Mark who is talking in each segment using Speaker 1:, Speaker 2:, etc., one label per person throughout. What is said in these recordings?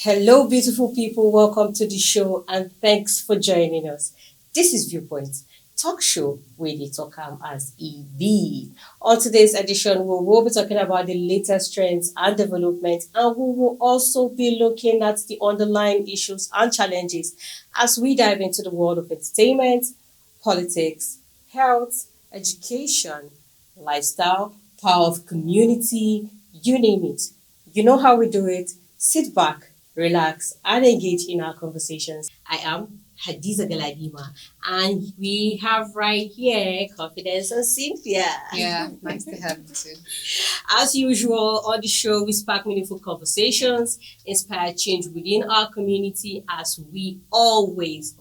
Speaker 1: Hello, beautiful people. Welcome to the show and thanks for joining us. This is Viewpoint, talk show where they talk as EB. On today's edition, we will be talking about the latest trends and developments, and we will also be looking at the underlying issues and challenges as we dive into the world of entertainment, politics, health, education, lifestyle, power of community, you name it. You know how we do it. Sit back, relax, and engage in our conversations. I am Hadiza Galadima, and we have right here Confidence and Cynthia.
Speaker 2: Yeah, nice to have you too.
Speaker 1: As usual, on the show, we spark meaningful conversations, inspire change within our community as we always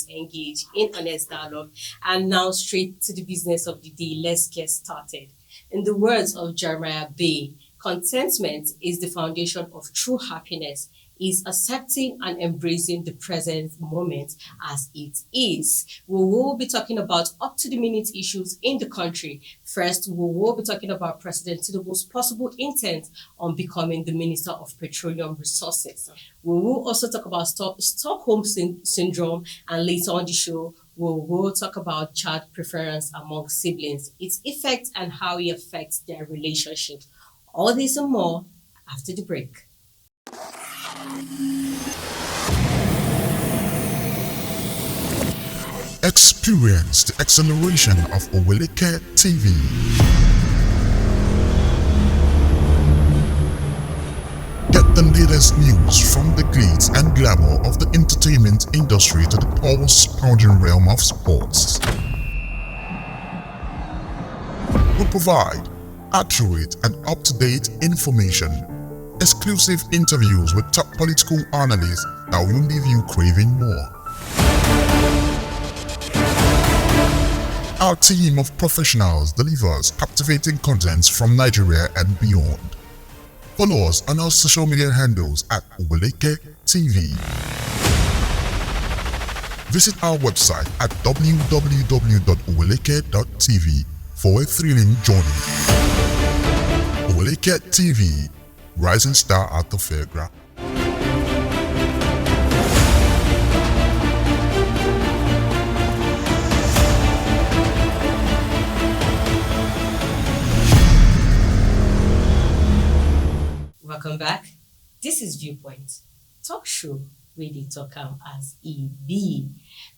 Speaker 1: engage in honest dialogue. And now, straight to the business of the day, let's get started. In the words of Jeremiah Bay, contentment is the foundation of true happiness, is accepting and embracing the present moment as it is. We will be talking about up-to-the-minute issues in the country. First, we will be talking about President Tinubu's possible intent on becoming the Minister of Petroleum Resources. We will also talk about Stockholm syndrome, and later on the show, we will talk about child preference among siblings, its effects and how it affects their relationship. All this and more after the break.
Speaker 3: Experience the acceleration of Oweleketv. Get the latest news from the glitz and glamour of the entertainment industry to the pulse-pounding realm of sports. We provide accurate and up-to-date information, exclusive interviews with top political analysts that will leave you craving more. Our team of professionals delivers captivating contents from Nigeria and beyond. Follow us on our social media handles at Oweleketv. Visit our website at www.oweleketv for a thrilling journey. Oweleketv, rising star at the fairground.
Speaker 1: Welcome back. This is Viewpoint, talk show where they talk as EB.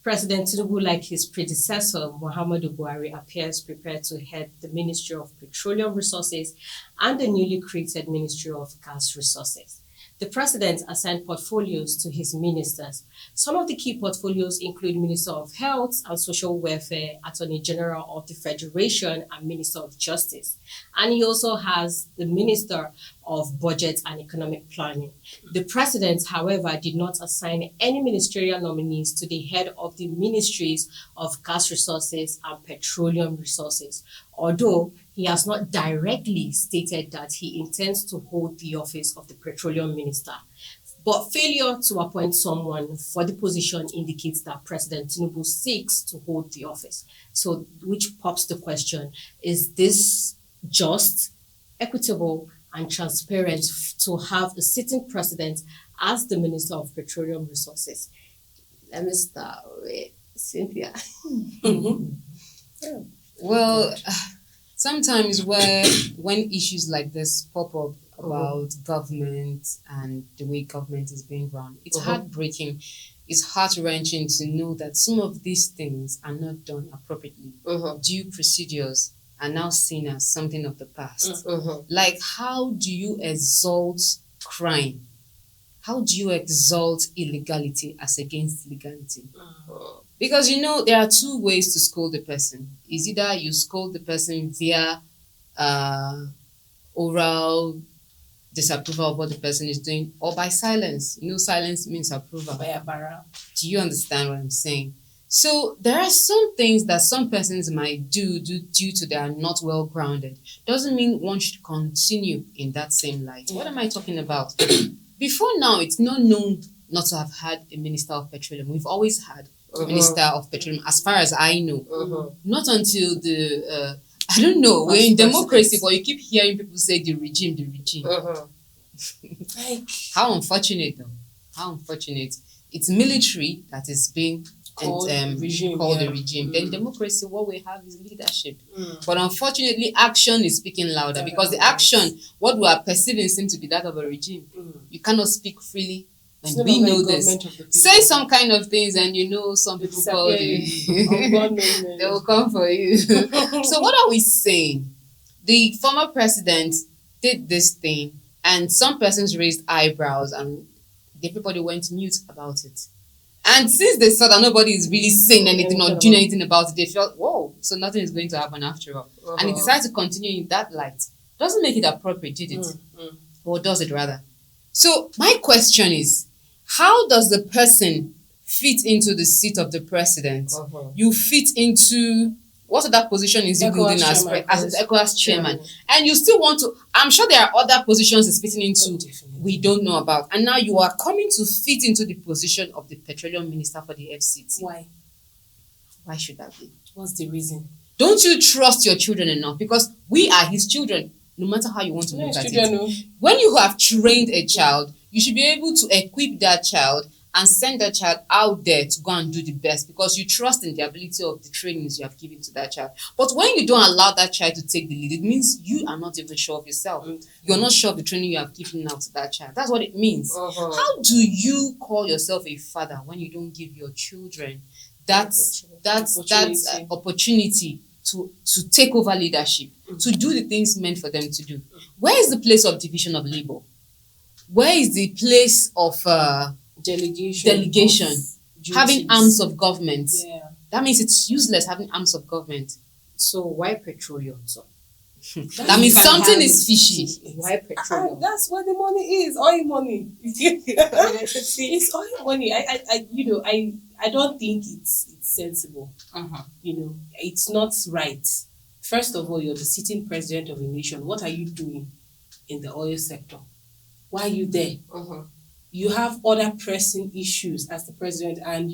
Speaker 1: President Tinubu, like his predecessor, Muhammadu Buhari, appears prepared to head the Ministry of Petroleum Resources and the newly created Ministry of Gas Resources. The president assigned portfolios to his ministers. Some of the key portfolios include Minister of Health and Social Welfare, Attorney General of the Federation, and Minister of Justice. And he also has the Minister of Budget and Economic Planning. The president, however, did not assign any ministerial nominees to the head of the Ministries of Gas Resources and Petroleum Resources, although he has not directly stated that he intends to hold the office of the Petroleum Minister. But failure to appoint someone for the position indicates that President Tinubu seeks to hold the office. So, which pops the question, is this just, equitable, and transparent to have a sitting president as the Minister of Petroleum Resources? Let me start with Cynthia.
Speaker 2: Well, sometimes when issues like this pop up about government and the way government is being run, it's heartbreaking, it's heart-wrenching to know that some of these things are not done appropriately. Due procedures are now seen as something of the past. Like, how do you exalt crime? How do you exalt illegality as against legality? Because there are two ways to scold a person. Is either you scold the person via oral disapproval of what the person is doing, or by silence. Silence means approval. Do you understand what I'm saying? So there are some things that some persons might do due to they are not well grounded. Doesn't mean one should continue in that same light. What am I talking about? Before now, it's not known not to have had a Minister of Petroleum. We've always had a Minister of Petroleum, as far as I know. Not until the I don't know. We're in democracy, but you keep hearing people say the regime.
Speaker 1: Like,
Speaker 2: How unfortunate, though. How unfortunate. It's military that is being
Speaker 1: Called regime,
Speaker 2: called
Speaker 1: yeah.
Speaker 2: a regime. Then democracy, what we have is leadership. But unfortunately, action is speaking louder because the action, what we are perceiving, seems to be that of a regime. You cannot speak freely.
Speaker 1: It's
Speaker 2: And
Speaker 1: no
Speaker 2: we
Speaker 1: longer
Speaker 2: know
Speaker 1: a
Speaker 2: this.
Speaker 1: government of the people.
Speaker 2: Say some kind of things, and some people call you. They will come for you. So what are we saying? The former president did this thing, and some persons raised eyebrows, and everybody went mute about it. And since they saw that nobody is really saying anything or doing anything about it, they felt, whoa, so nothing is going to happen after all. And he decided to continue in that light. Doesn't make it appropriate, did it? Or does it rather? So my question is, how does the person fit into the seat of the president? You fit into what other position is he holding as ECOWAS chairman? And you still want to, I'm sure there are other positions he's fitting into we don't know about. And now you are coming to fit into the position of the petroleum minister for the FCT.
Speaker 1: Why?
Speaker 2: Why should that be?
Speaker 1: What's the reason?
Speaker 2: Don't you trust your children enough? Because we are his children, no matter how you want to look at it. When you have trained a child, you should be able to equip that child and send that child out there to go and do the best because you trust in the ability of the trainings you have given to that child. But when you don't allow that child to take the lead, it means you are not even sure of yourself. You're not sure of the training you have given out to that child. That's what it means. How do you call yourself a father when you don't give your children that opportunity to take over leadership, to do the things meant for them to do? Where is the place of division of labor? Where is the place of delegation, having arms of government? That means it's useless having arms of government.
Speaker 1: So why petroleum? So
Speaker 2: that means something is fishy.
Speaker 1: Why petroleum?
Speaker 4: That's where the money is. Oil money. It's oil money. I don't think it's sensible. It's not right. First of all, you're the sitting president of a nation. What are you doing in the oil sector? Why are you there? You have other pressing issues as the president, and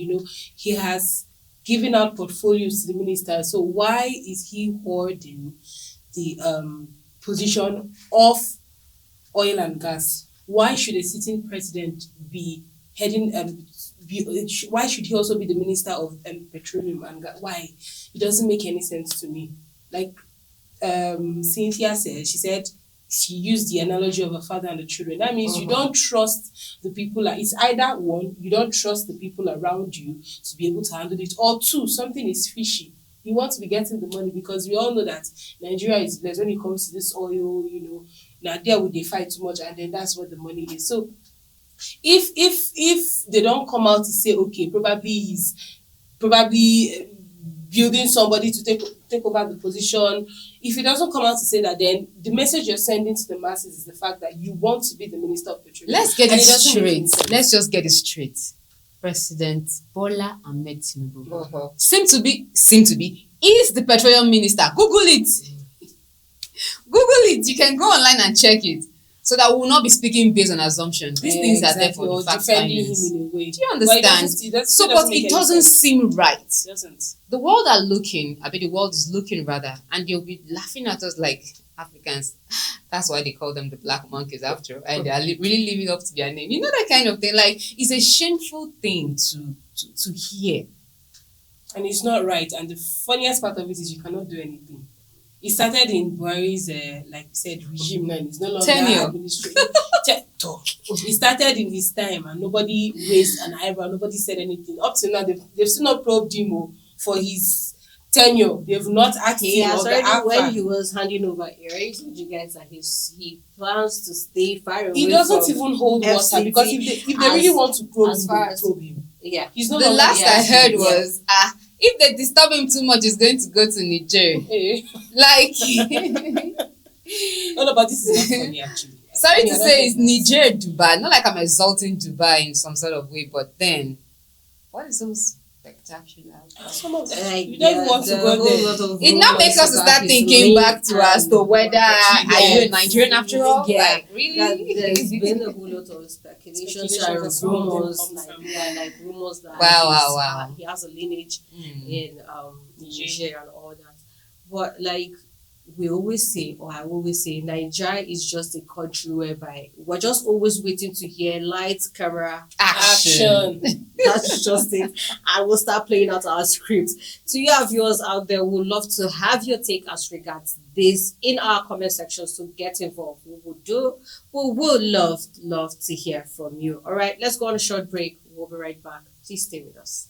Speaker 4: he has given out portfolios to the minister. So why is he hoarding the position of oil and gas? Why should a sitting president be heading? Why should he also be the minister of petroleum and gas? Why? It doesn't make any sense to me. Like Cynthia said, she used the analogy of a father and the children. That means you don't trust the people. It's either one, you don't trust the people around you to be able to handle it, or two, something is fishy. You want to be getting the money because we all know that Nigeria is blessed when it comes to this oil. Now there would they fight too much, and then that's what the money is. So if they don't come out to say, okay, probably he's building somebody to take over the position. If he doesn't come out to say that, then the message you're sending to the masses is the fact that you want to be the minister of petroleum.
Speaker 2: Let's get it straight. Let's just get it straight. President Bola Ahmed Tinubu seem to be is the petroleum minister. Google it. You can go online and check it. So that we will not be speaking based on assumptions. These things are there for the fact findings. Do you understand? But it doesn't seem right.
Speaker 4: It doesn't.
Speaker 2: The world are looking, the world is looking rather, and they'll be laughing at us like Africans. That's why they call them the black monkeys after all. And they are really living up to their name. You know that kind of thing. Like, it's a shameful thing to hear.
Speaker 4: And it's not right. And the funniest part of it is you cannot do anything. It started in Buhari's, like you said, regime now. It's no longer
Speaker 2: tenure.
Speaker 4: Administrative. It started in his time and nobody raised an eyebrow. Nobody said anything. Up to now, they've still not probed him for his tenure. They've not asked him.
Speaker 1: When he was handing over earrings, told you guys that he plans to stay far away.
Speaker 4: He doesn't even hold water because if they really want to probe him.
Speaker 1: Yeah.
Speaker 4: He's not
Speaker 2: the last I heard was if they disturb him too much, he's going to go to Niger. Like,
Speaker 4: no, but this is not funny actually.
Speaker 2: Sorry to say, it's Niger, Dubai. Not like I'm exalting Dubai in some sort of way, but then, what is so spectacular?
Speaker 4: Some of them, you don't want to go there.
Speaker 2: It now makes us start thinking back to as to whether are you a Nigerian after all?
Speaker 1: Yeah.
Speaker 2: Like, really?
Speaker 1: There's been a whole lot of speculations and rumors, rumors that
Speaker 2: Wow.
Speaker 1: he has a lineage in Nigeria and all that. But we always say, or I always say, Nigeria is just a country whereby we're just always waiting to hear lights, camera,
Speaker 2: Action.
Speaker 1: That's just it. And we'll start playing out our script. To you, our viewers out there, we would love to have your take as regards this in our comment section. So get involved. We would love to hear from you. All right, let's go on a short break. We'll be right back. Please stay with us.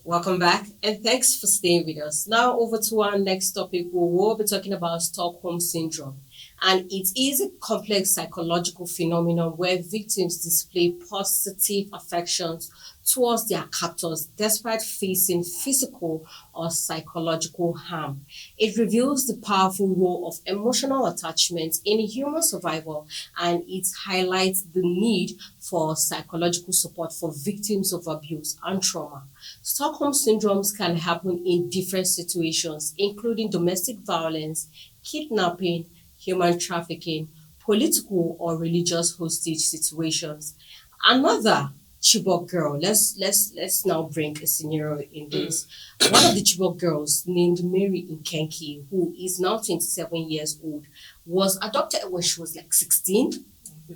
Speaker 1: Welcome back, and thanks for staying with us. Now over to our next topic. We will be talking about Stockholm Syndrome. And it is a complex psychological phenomenon where victims display positive affections towards their captors despite facing physical or psychological harm. It reveals the powerful role of emotional attachment in human survival, and it highlights the need for psychological support for victims of abuse and trauma. Stockholm syndromes can happen in different situations, including domestic violence, kidnapping, human trafficking, political or religious hostage situations. Another Chibok girl, let's now bring a scenario in this. One of the Chibok girls named Mary Nkenki, who is now 27 years old, was adopted when she was like 16.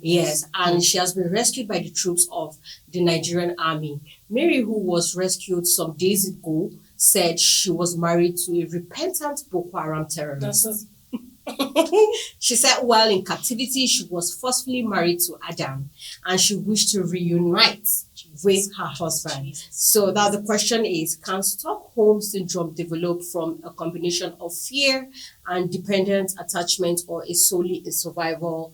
Speaker 1: Yes, and she has been rescued by the troops of the Nigerian army. Mary, who was rescued some days ago, said she was married to a repentant Boko Haram terrorist. She said while in captivity, she was forcefully married to Adam and she wished to reunite with her husband. So now the question is, can Stockholm Syndrome develop from a combination of fear and dependent attachment, or is solely a survival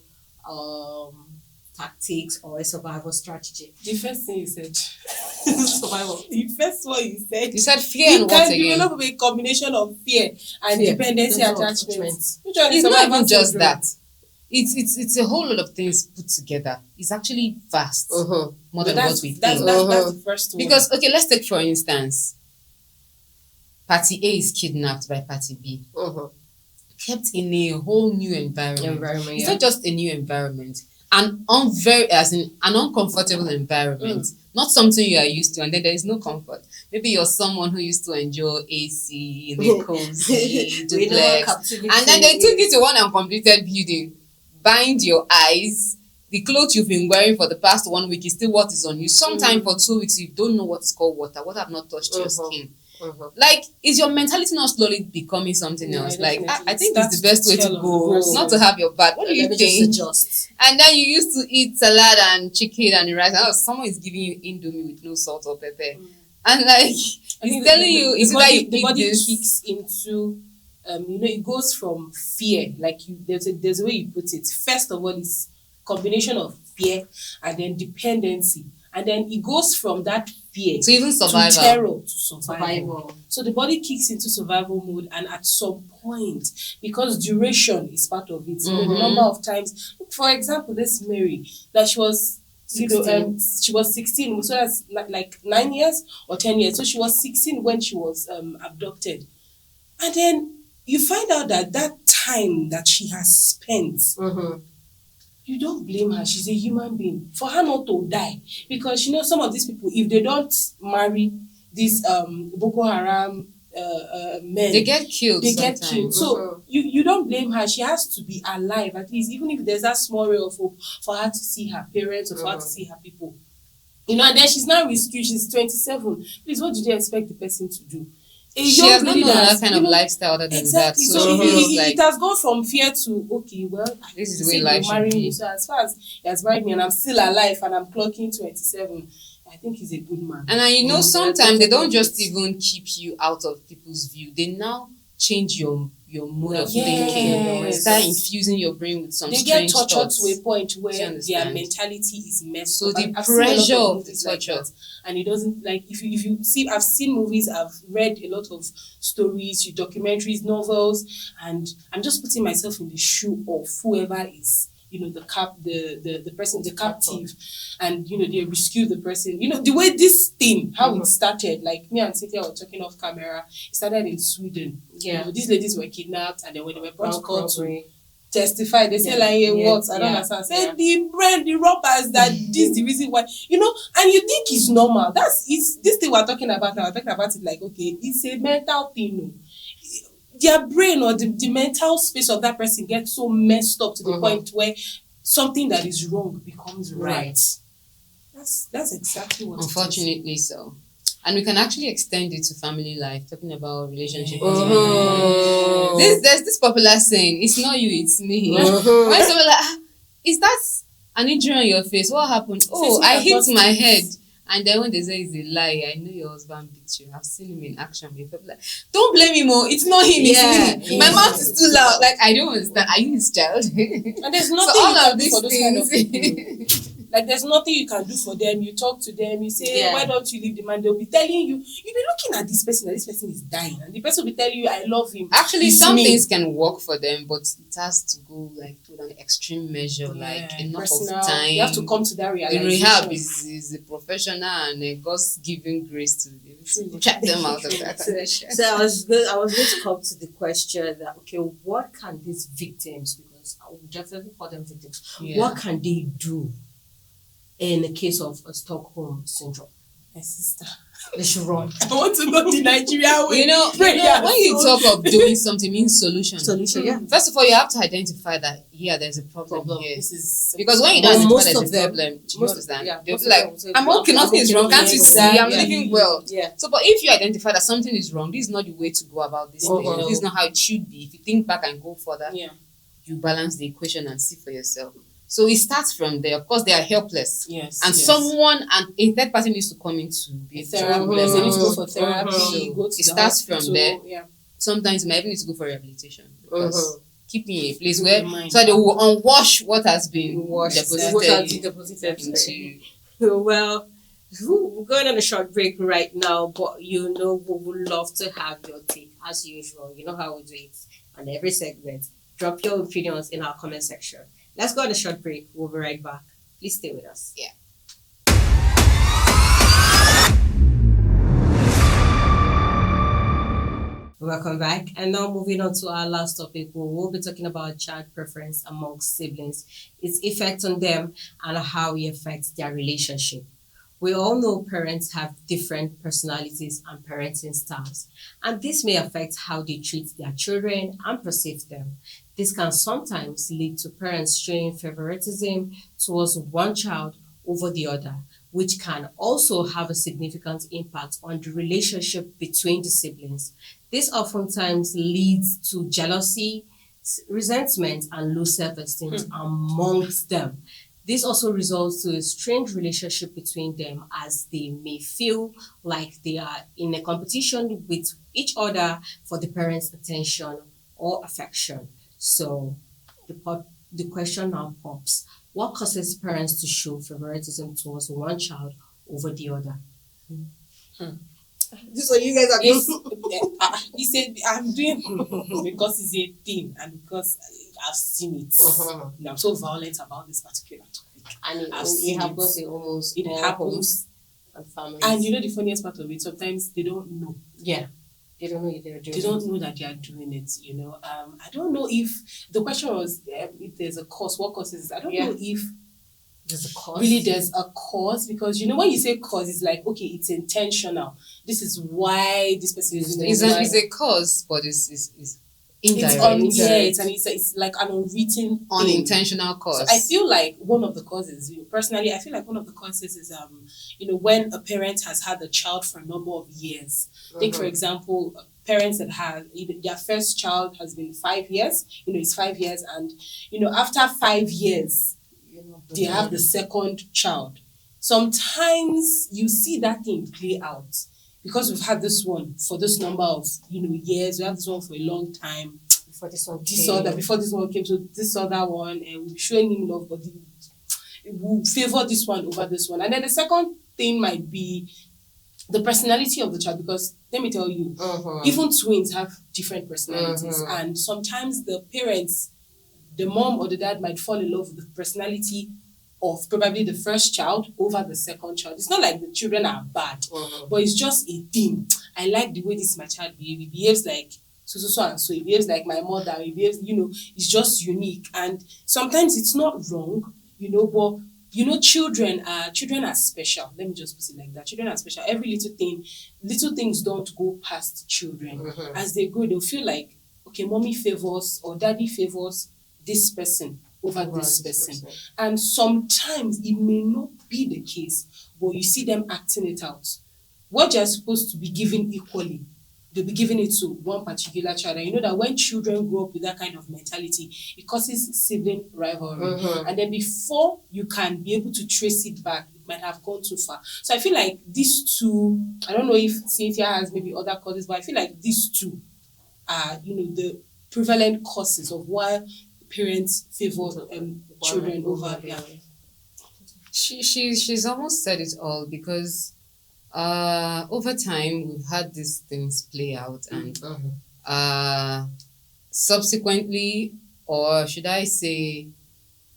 Speaker 1: tactics or a survival strategy?
Speaker 4: The first thing you said, survival. The first one you
Speaker 2: said fear and what again?
Speaker 4: It can develop a combination of fear and dependency attachment.
Speaker 2: Which one is not even just that. It's a whole lot of things put together. It's actually vast, more than what we think.
Speaker 4: That's the first one.
Speaker 2: Because, okay, let's take for instance, Party A is kidnapped by Party B. Kept in a whole new environment. It's not just a new environment. An uncomfortable environment. Not something you are used to, and then there is no comfort. Maybe you're someone who used to enjoy AC in a cozy duplex, and then they took you to one uncompleted building. Bind your eyes. The clothes you've been wearing for the past 1 week is still what is on you. Sometimes for 2 weeks you don't know what's called water. What have not touched your skin. Like, is your mentality not slowly becoming something else? Like, I think it's the best way to go, not to have your bad. What do you think? And then you used to eat salad and chicken and rice, and someone is giving you Indomie with no salt or pepper, and like he's telling you, it's like
Speaker 4: the body kicks into, it goes from fear. Like there's a way you put it. First of all, it's combination of fear and then dependency. And then it goes from that fear
Speaker 2: to even survival.
Speaker 4: To terror to survival. So the body kicks into survival mode, and at some point, because duration is part of it, the number of times. For example, this Mary, that she was, she was 16, so that's like 9 years or 10 years. So she was 16 when she was abducted, and then you find out that time that she has spent. You don't blame her. She's a human being. For her not to die. Because, some of these people, if they don't marry these Boko Haram men,
Speaker 2: they get killed.
Speaker 4: So you don't blame her. She has to be alive, at least, even if there's that small ray of hope for her to see her parents or for her to see her people. And then she's now rescued. She's 27. Please, what did you expect the person to do?
Speaker 2: She has not known that kind of lifestyle other than that. So
Speaker 4: it has gone from fear to, okay, well,
Speaker 2: this is the way life should be.
Speaker 4: So as far as he has married me and I'm still alive and I'm clocking 27, I think he's a good man.
Speaker 2: And sometimes they don't just even keep you out of people's view. They now change your mode of thinking. Start infusing your brain with some strange thoughts. They get tortured
Speaker 4: to a point where their mentality is messed up.
Speaker 2: So the pressure of the torture.
Speaker 4: And it doesn't, like, if you see, I've seen movies, I've read a lot of stories, documentaries, novels, and I'm just putting myself in the shoe of whoever is, the person, the captive, and they rescue the person. The way this thing, how it started, like me and Cynthia were talking off camera, it started in Sweden. These ladies were kidnapped, and then when they were brought to court testify. They say what? I don't understand. Say the robbers that this is the reason why, and you think it's normal. It's this thing we're talking about now. We're talking about it like, okay, it's a mental thing. Their brain or the mental space of that person gets so messed up to the point where something that is wrong becomes right. That's exactly what.
Speaker 2: Unfortunately, so. And we can actually extend it to family life, talking about relationship. There's this popular saying, it's not you, it's me. When someone like, is that an injury on your face? What happened? Oh, I hit my head. And then when they say it's a lie, I know your husband beat you. I've seen him in action before. Like, don't blame him, it's not him, it's me. My mouth is too loud. Like, I don't understand. Are you his child?
Speaker 4: And there's nothing
Speaker 2: so all
Speaker 4: you can
Speaker 2: of
Speaker 4: do
Speaker 2: these
Speaker 4: for those
Speaker 2: things.
Speaker 4: kind of people. Like, there's nothing you can do for them. You talk to them, you say, why don't you leave the man? They'll be telling you, you'll be looking at this person, and this person is dying. And the person will be telling you, I love him.
Speaker 2: Actually, some things can work for them, but it has to go like to an extreme measure, like enough
Speaker 4: personal,
Speaker 2: of time.
Speaker 4: You have to come to that realization.
Speaker 2: The rehab is a professional and God's giving grace to check them out of that.
Speaker 1: So I was going to come to the question that, okay, what can these victims, because I would definitely call them victims, what can they do in the case of a Stockholm syndrome?
Speaker 4: My sister,
Speaker 1: they should run.
Speaker 4: I want to go to Nigeria.
Speaker 2: When you talk of doing something, means solution. First of all, you have to identify that there's a problem here. Because when you don't identify there's a problem, you understand? They'll be like, I'm okay, nothing is wrong. Can't you see? I'm living well. So, but if you identify that something is wrong, this is not the way to go about this thing. This is not how it should be. If you think back and go further, you balance the equation and see for yourself. So it starts from there. Of course, they are helpless. Someone and a third party needs to come in to be
Speaker 4: therapist. They need to go for therapy.
Speaker 2: It starts from there. Sometimes you might even need to go for rehabilitation because keeping a place where so they will unwash what has been deposited into.
Speaker 1: Well, we're going on a short break right now, but we would love to have your take as usual. You know how we do it on every segment. Drop your opinions in our comment section. Let's go on a short break. We'll be right back. Please stay with us. Welcome back. And now moving on to our last topic, we'll be talking about child preference amongst siblings, its effect on them, and how it affects their relationship. We all know parents have different personalities and parenting styles, and this may affect how they treat their children and perceive them. This can sometimes lead to parents showing favoritism towards one child over the other, which can also have a significant impact on the relationship between the siblings. This oftentimes leads to jealousy, resentment, and low self-esteem amongst them. This also results to a strained relationship between them as they may feel like they are in a competition with each other for the parents' attention or affection. So the question now pops, what causes parents to show favoritism towards one child over the other? So you guys are
Speaker 4: he said I'm doing because it's a thing and because I've seen it. I'm so violent about this particular topic.
Speaker 1: And it happens in almost
Speaker 4: it happens
Speaker 1: and families.
Speaker 4: And the funniest part of it, sometimes they don't know.
Speaker 1: They don't know they're doing it.
Speaker 4: They don't know that they are doing it, I don't know if the question was if there's a cause, what causes it. I don't know if
Speaker 1: there's a cause.
Speaker 4: Really, there's a cause because when you say cause, it's like, okay, it's intentional. This is why this person is doing it.
Speaker 2: It's a cause, but it's indirect.
Speaker 4: It's like an unwritten
Speaker 2: unintentional cause.
Speaker 4: So I feel like one of the causes, personally, I feel like one of the causes is when a parent has had a child for a number of years. Take for example, parents that have their first child has been 5 years. It's 5 years, and after 5 years, they have the second child. Sometimes you see that thing play out. Because we've had this one for this number of years, we have this one for a long time.
Speaker 1: Before this one
Speaker 4: came, so this other one, and we're showing him love, but we'll favor this one over this one. And then the second thing might be the personality of the child, because let me tell you, even twins have different personalities, and sometimes the parents, the mom or the dad, might fall in love with the personality of probably the first child over the second child. It's not like the children are bad, but it's just a thing. I like the way this my child behaves. He behaves like so and so. He behaves like my mother. He behaves, it's just unique. And sometimes it's not wrong, but children are special. Let me just put it like that. Children are special. Every little things don't go past children. As they grow, they'll feel like, okay, mommy favors or daddy favors this person over this person. And sometimes it may not be the case, but you see them acting it out. What you're supposed to be given equally, they'll be giving it to one particular child. And you know that when children grow up with that kind of mentality, it causes sibling rivalry. And then before you can be able to trace it back, it might have gone too far. So I feel like these two, I don't know if Cynthia has maybe other causes, but I feel like these two are, the prevalent causes of why parents favor children over. Yeah.
Speaker 2: She's almost said it all, because over time we've had these things play out, and subsequently, or should I say,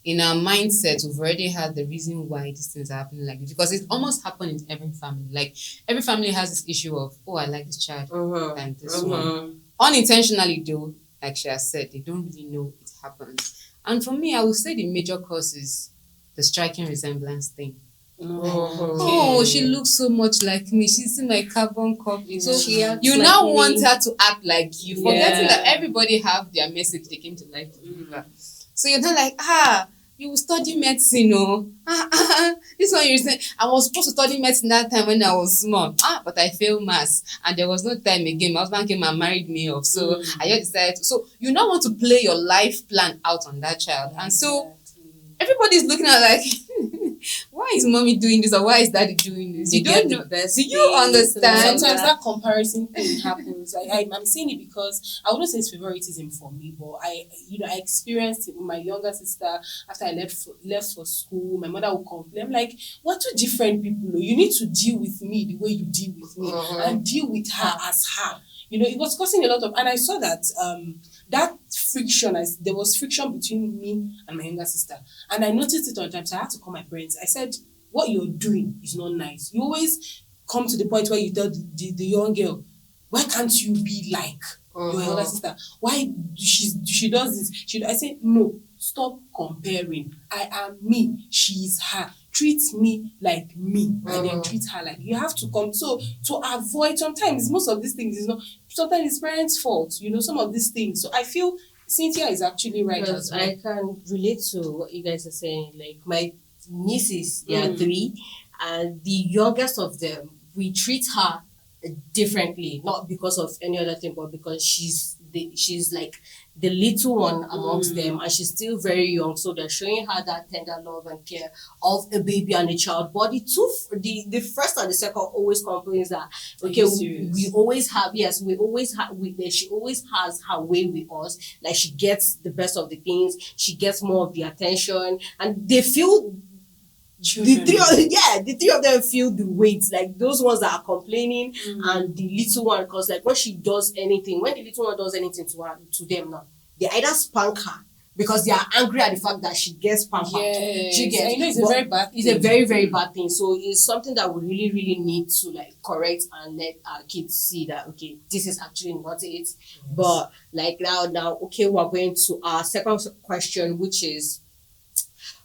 Speaker 2: in our mindset, we've already had the reason why these things are happening like this, because it almost happened in every family. Like, every family has this issue of, oh, I like this child and this one. Unintentionally though, like she has said, they don't really know it happens. And for me, I would say the major cause is the striking resemblance thing. Oh, she looks so much like me. She's in my carbon copy. So you now want her to act like you, forgetting that everybody have their message they came to life to deliver. So you're not like, you will study medicine, this one you're saying, I was supposed to study medicine that time when I was small. But I failed maths, and there was no time again. My husband came and married me off. So I just decided so you now want to play your life plan out on that child. And so everybody's looking at like, why is mommy doing this, or why is daddy doing this? You don't know. Do you understand?
Speaker 4: Sometimes that comparison thing happens. I'm saying it because I wouldn't say it's favoritism for me, but I experienced it with my younger sister. After I left for school, my mother would complain. I'm like, we're two different people. You need to deal with me the way you deal with me, and deal with her as her. It was causing a lot of, and I saw that that friction, there was friction between me and my younger sister. And I noticed it on times. So I had to call my parents. I said, what you're doing is not nice. You always come to the point where you tell the young girl, why can't you be like your younger sister? Why she does this? I said, no, stop comparing. I am me. She is her. Treat me like me, and then treat her like you have to come. So to avoid, sometimes most of these things is not. Sometimes it's parents' fault. Some of these things. So I feel Cynthia is actually right.
Speaker 1: Because I can relate to what you guys are saying. Like, my nieces, they are 3, and the youngest of them, we treat her differently, not because of any other thing, but because she's like the little one amongst them, and she's still very young, so they're showing her that tender love and care of a baby and a child. But the first and the second always complains that, okay, we always have, she always has her way with us. Like, she gets the best of the things, she gets more of the attention, and they feel the three of them feel the weight, like those ones that are complaining, and the little one, because like when the little one does anything to them now, they either spank her because they are angry at the fact that she gets pampered.
Speaker 4: It's a very bad thing.
Speaker 1: It's a very, very bad thing. So it's something that we really, really need to like correct and let our kids see that, okay, this is actually not it. Yes. But like now, okay, we're going to our second question, which is,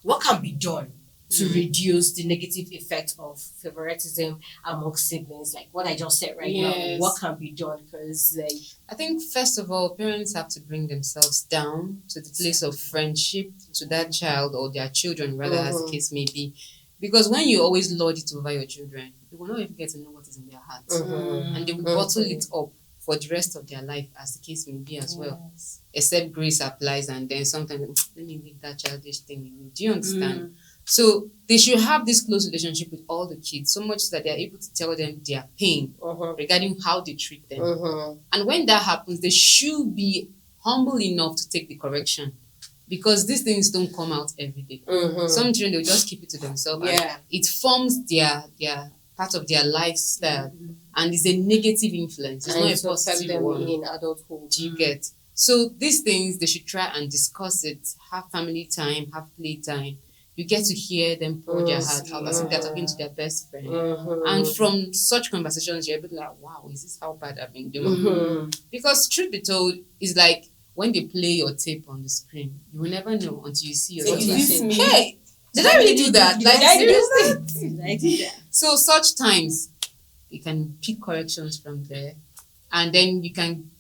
Speaker 1: what can be done to reduce the negative effect of favoritism among siblings? Like what I just said now, what can be done? Because
Speaker 2: I think first of all, parents have to bring themselves down to the place of friendship to that child, or their children rather, as the case may be. Because when you always lord it over your children, they will not even get to know what is in their hearts, and they will bottle it up for the rest of their life, as the case may be as well. Except grace applies, and then sometimes let me make that childish thing. Do you understand? So they should have this close relationship with all the kids, so much that they're able to tell them their pain regarding how they treat them. And when that happens, they should be humble enough to take the correction, because these things don't come out every day. Some children, they'll just keep it to themselves. And it forms their part of their lifestyle, and it's a negative influence. It's not a positive one
Speaker 1: in adulthood.
Speaker 2: Do you get? So these things, they should try and discuss it, have family time, have play time, you get to hear them pour their heart out as if they're talking to their best friend. And from such conversations, you're able to like, wow, is this how bad I've been doing? Because truth be told, it's like when they play your tape on the screen, you will never know until you see your
Speaker 4: So
Speaker 2: tape.
Speaker 4: is this me?
Speaker 2: Hey, did I really do that? Like, seriously?
Speaker 1: I did that.
Speaker 2: So such times, you can pick corrections from there, and then you can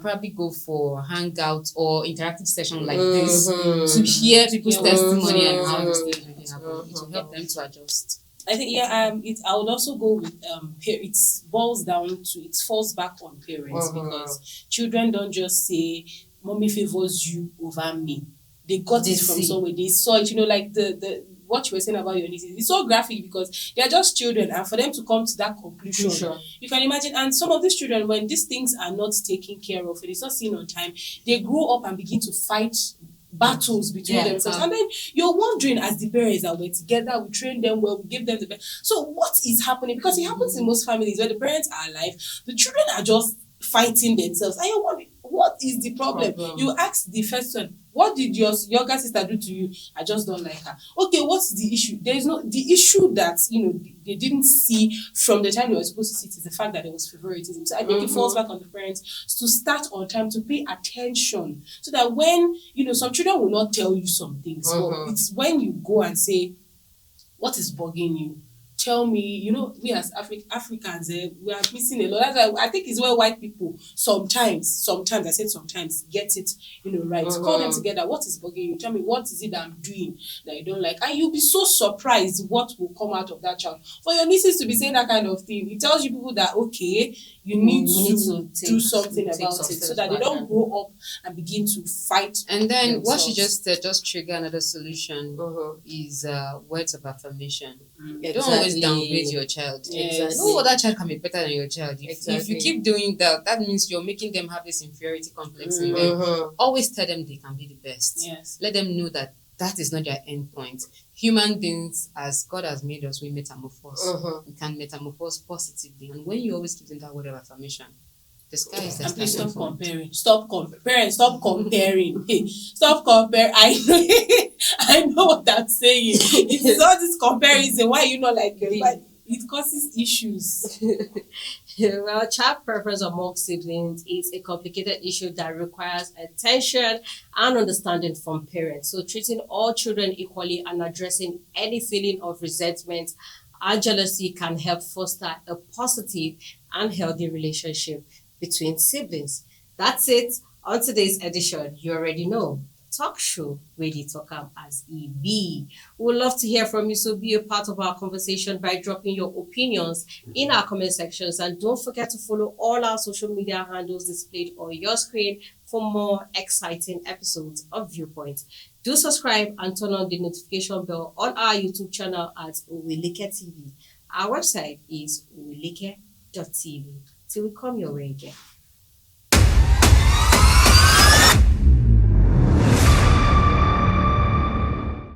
Speaker 2: probably go for hangout or interactive session like this to hear people's testimony and how this thing really happened. It will help them to adjust.
Speaker 4: I think I would also go with it falls back on parents because children don't just say mommy favors you over me. They got it from somewhere. They saw it, like the what you were saying about your nieces. It's so graphic because they are just children, and for them to come to that conclusion, you can imagine. And some of these children, when these things are not taken care of, and it's not seen on time, they grow up and begin to fight battles between themselves. And then you're wondering, as the parents that we're together, we train them well, we give them the best. So what is happening? Because it happens in most families where the parents are alive, the children are just fighting themselves. And you're wondering, what is the problem? You ask the first one, what did your younger sister do to you? I just don't like her. Okay, what's the issue? There is the issue that they didn't see from the time they were supposed to see it is the fact that there was favoritism. So I think it falls back on the parents to start on time, to pay attention, so that when some children will not tell you some things, but it's when you go and say, what is bugging you? Tell me, we as Africans, we are missing a lot. That's why I think it's where white people sometimes, I said sometimes, get it, right. Call them together. What is bugging you? Tell me, what is it that I'm doing that you don't like? And you'll be so surprised what will come out of that child. For your nieces to be saying that kind of thing, it tells you people that, okay, you need to do something about it so that they don't grow up and begin to fight.
Speaker 2: And then
Speaker 4: themselves.
Speaker 2: what she just said, just trigger another solution is words of affirmation. Don't always downgrade your child.
Speaker 4: Yes.
Speaker 2: No other child can be better than your child. If you keep doing that, that means you're making them have this inferiority complex in them. Always tell them they can be the best.
Speaker 4: Yes.
Speaker 2: Let them know that is not their end point. Human beings, as God has made us, we metamorphose. We can metamorphose positively. And when you always give them that word of affirmation, the sky is the
Speaker 4: And please
Speaker 2: starting
Speaker 4: stop
Speaker 2: point.
Speaker 4: comparing. Parents, stop comparing. Stop comparing. I know what I'm saying. It's all this comparison. Why you not like them? But it causes issues.
Speaker 1: Well, child preference among siblings is a complicated issue that requires attention and understanding from parents. So treating all children equally and addressing any feeling of resentment and jealousy can help foster a positive and healthy relationship between siblings. That's it on today's edition. You already know. Talk show where they talk as EB. We would love to hear from you, so be a part of our conversation by dropping your opinions in our comment sections, and don't forget to follow all our social media handles displayed on your screen for more exciting episodes of Viewpoint. Do subscribe and turn on the notification bell on our YouTube channel at Oweleketv. Our website is oweleke.tv. Till we come your way again.